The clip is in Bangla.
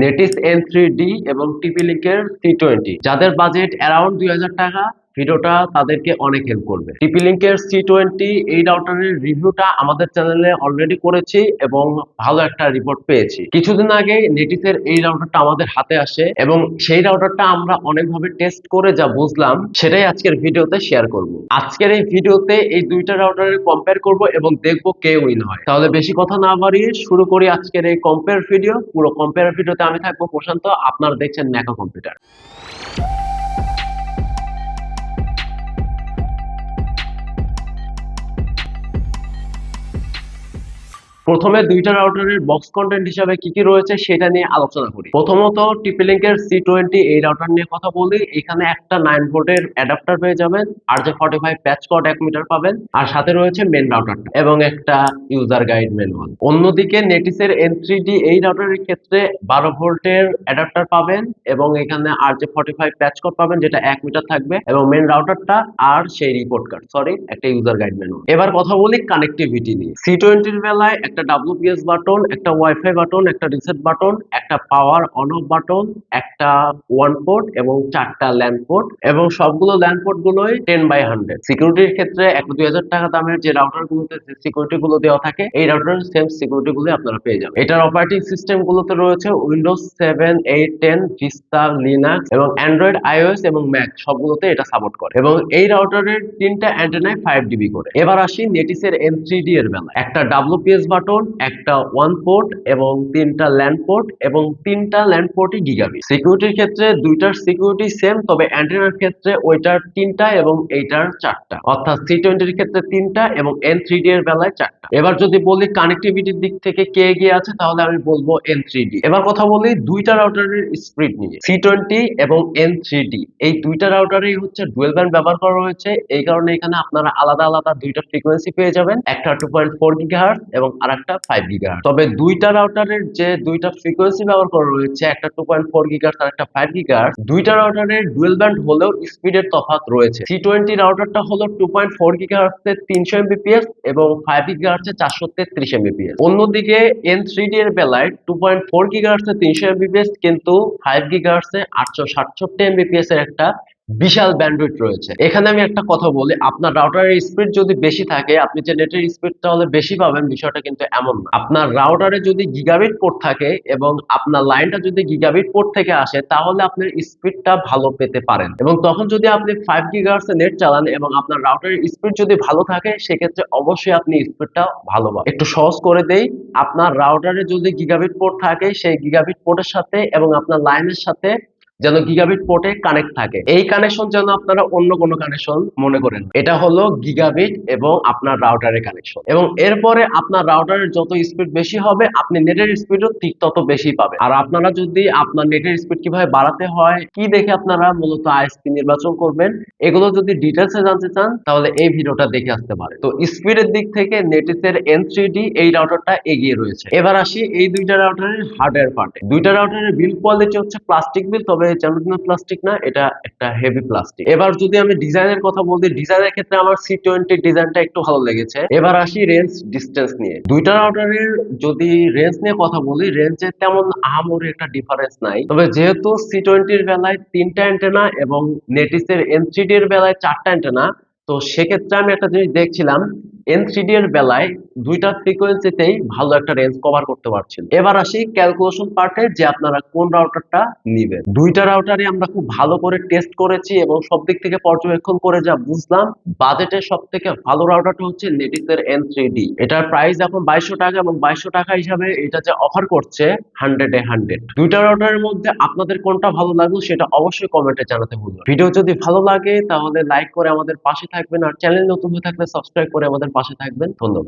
নেটিস N3D এবং TP-Link-এর C20। যাদের বাজেট অ্যারাউন্ড 2000 টাকা, ভিডিওটা তাদেরকে অনেক হেল্প করবে। TP-Link-এর C20 এই রাউটারের রিভিউটা আমাদের চ্যানেলে অলরেডি করেছি এবং ভালো একটা রিপোর্ট পেয়েছি। কিছুদিন আগে নেটিসের এই রাউটারটা আমাদের হাতে আসে এবং সেই রাউটারটা আমরা অনেকভাবে টেস্ট করে যা বুঝলাম সেটাই আজকের ভিডিওতে শেয়ার করব। আজকের এই ভিডিওতে এই দুইটা রাউটারের কম্পেয়ার করব এবং দেখব কে উইন হয়। তাহলে বেশি কথা না বাড়িয়ে শুরু করি আজকের এই কম্পেয়ার ভিডিও। পুরো কম্পেয়ার ভিডিওতে আমি থাকবো প্রশান্ত, আপনারা দেখছেন ম্যাকাও কম্পিউটার। প্রথমে দুইটা রাউটারের বক্স কন্টেন্ট হিসাবে কি কি রয়েছে সেটা নিয়ে আলোচনা করি। প্রথমত TP-Link-এর C20 এই রাউটার নিয়ে কথা বলি। এখানে একটা 9 ভোল্টের অ্যাডাপ্টার পেয়ে যাবেন, RJ45 প্যাচ কর্ড 1 মিটার পাবেন, আর সাথে রয়েছে মেন রাউটারটা এবং একটা ইউজার গাইড ম্যানুয়াল। অন্যদিকে নেটিসের N3D এই রাউটারের ক্ষেত্রে 12 ভোল্টের অ্যাডাপ্টার পাবেন এবং এখানে RJ45 প্যাচ কর্ড পাবেন যেটা 1 মিটার থাকবে এবং মেন রাউটারটা আর সেই রিপোর্ট কার্ড একটা ইউজার গাইড ম্যানুয়াল। এবার কথা বলি কানেক্টিভিটি নিয়ে। C20 এর বেলায় একটা WPS বাটন, একটা ওয়াইফাই বাটন, একটা রিসেট বাটন, একটা পাওয়ার অন অফ বাটন, একটা ওয়ান পোর্ট এবং 4টা ল্যান পোর্ট এবং সবগুলো ল্যান পোর্ট গুলোই 10/100। সিকিউরিটির ক্ষেত্রে একটা 2000 টাকা দামের যে রাউটার গুলোতে সিকিউরিটি গুলো দেওয়া থাকে এই রাউটারের সেম সিকিউরিটি গুলো আপনারা পেয়ে যাবেন। এটার অপারেটিং সিস্টেম গুলোতে রয়েছে উইন্ডোজ 7, 8, 10, ভিস্তা, লিনাক্স এবং অ্যান্ড্রয়েড, iOS এবং ম্যাক সবগুলোতে এটা সাপোর্ট করে এবং এই রাউটারের 3টা অ্যান্টেনায় 5 dB করে। এবার আসি নেটিসের N3D এর বেলায়। একটা WPS বাটন, একটা ওয়ান পোর্ট এবং 3টা ল্যান্ড পোর্ট এবং 3টা ল্যান্ড পোর্টই গিগাবিট। সিকিউরিটির ক্ষেত্রে দুইটার সিকিউরিটি সেম, তবে অ্যান্টেনার ক্ষেত্রে ওইটার 3টা এবং এইটার 4টা, অর্থাৎ C20 এর ক্ষেত্রে 3টা এবং N3D এর বেলায় 4টা। এবার যদি বলি কানেক্টিভিটির দিক থেকে কে এগিয়ে আছে তাহলে আমি বলবো N3D। এবার কথা বলি দুইটা রাউটারের স্পিড নিয়ে। C20 এবং N3D এই দুইটা রাউটারেই হচ্ছে ডুয়াল ব্যান্ড ব্যবহার করা হয়েছে, এই কারণে এখানে আপনারা আলাদা আলাদা দুইটা ফ্রিকোয়েন্সি পেয়ে যাবেন, একটা 2.4 GHz এবং আরেকটা 5 GHz। তবে দুইটা রাউটারের যে দুইটা ফ্রিকোয়েন্সি ব্যবহার করা রয়েছে, একটা 2.4 GHz আর একটা 5 GHz, দুইটা রাউটারের ডুয়াল ব্যান্ড হলেও স্পিডের তফাৎ রয়েছে। C20 রাউটারটা হলো 2.4 GHz এ 300 Mbps এবং 5 GHz এ 433 Mbps। অন্যদিকে N3D এর বেলায় 2.4 GHz এ 300 Mbps কিন্তু 5 GHz এ 867 Mbps এর একটা বিশাল ব্যান্ডউইথ রয়েছে। এখানে আমি একটা কথা বলি, আপনার রাউটারের স্পিড যদি বেশি থাকে আপনি যে নেটের স্পিড তাহলে বেশি পাবেন, বিষয়টা কিন্তু এমন না। আপনার রাউটারে যদি গিগাবিট পোর্ট থাকে এবং আপনার লাইনটা যদি গিগাবিট পোর্ট থেকে আসে তাহলে আপনার স্পিডটা ভালো পেতে পারেন এবং তখন যদি আপনি 5 GHz এ নেট চালান এবং আপনার রাউটারের স্পিড যদি ভালো থাকে সেক্ষেত্রে অবশ্যই আপনি স্পিডটা ভালো পাবেন। একটু সহজ করে দেই, আপনার রাউটারে যদি গিগাবিট পোর্ট থাকে সেই গিগাবিট পোর্টের সাথে এবং আপনার লাইনের সাথে যেন গিগাবিট পোর্টে কানেক্ট থাকে। এই কানেকশন যেন আপনারা অন্য কোনো কানেকশন মনে করেন, এটা হলো গিগাবিট এবং আপনার রাউটারের কানেকশন। এবং এরপরে আপনার রাউটারের যত স্পিড বেশি হবে আপনি নেটের স্পিডও ঠিক তত বেশি পাবেন। আর আপনারা যদি আপনার নেটের স্পিড কিভাবে বাড়াতে হয়, কি দেখে আপনারা মূলত আইএসপি নির্বাচন করবেন, এগুলো যদি ডিটেলসে জানতে চান তাহলে এই ভিডিওটা দেখে আসতে পারেন। তো স্পিডের দিক থেকে নেটিসের N3D এই রাউটারটা এগিয়ে রয়েছে। এবার আসি এই দুইটা রাউটারের হার্ডওয়্যার পার্টে। দুইটা রাউটারের বিল্ড কোয়ালিটি হচ্ছে প্লাস্টিক বিল্ড, তবে চালুনো প্লাস্টিক না, এটা একটা হেভি প্লাস্টিক। এবার যদি আমি ডিজাইনের কথা বলতে, ডিজাইনের ক্ষেত্রে আমার C20 ডিজাইনটা একটু ভালো লেগেছে। এবার আসি রেঞ্জ ডিসটেন্স নিয়ে। দুইটা রাউটারের যদি রেঞ্জ নিয়ে কথা বলি, রেঞ্জে তেমন আহামরি একটা ডিফারেন্স নাই, তবে যেহেতু C20 এর বেলায় 3টা অ্যান্টেনা এবং নেটিসের N3D এর বেলায় 4টা অ্যান্টেনা, তো সেক্ষেত্রে আমি একটা জিনিস দেখছিলাম, N3D এর বেলায় দুইটা ফ্রিকোয়েন্সিতেই ভালো একটা রেঞ্জ কভার করতে পারছেন। এবার আসি ক্যালকুলেশন পার্টে, যে আপনারা কোন রাউটারটা নিবেন। দুইটা রাউটারই আমরা খুব ভালো করে টেস্ট করেছি এবং সব দিক থেকে পর্যবেক্ষণ করে যা বুঝলাম, বাজেটের সব থেকে ভালো রাউটারটা হচ্ছে নেটিসের N3D। এটার প্রাইস এখন 2200 টাকা এবং 2200 টাকা হিসাবে এটা যে অফার করছে 100 এ 100। দুইটা রাউটারের মধ্যে আপনাদের কোনটা ভালো লাগলো সেটা অবশ্যই কমেন্টে জানাতে ভুলবেন না। ভিডিও যদি ভালো লাগে তাহলে লাইক করে আমাদের পাশে থাকবেন, আর চ্যানেল নতুন হয়ে থাকলে সাবস্ক্রাইব করে আমাদের পাশে থাকবেন। ধন্যবাদ।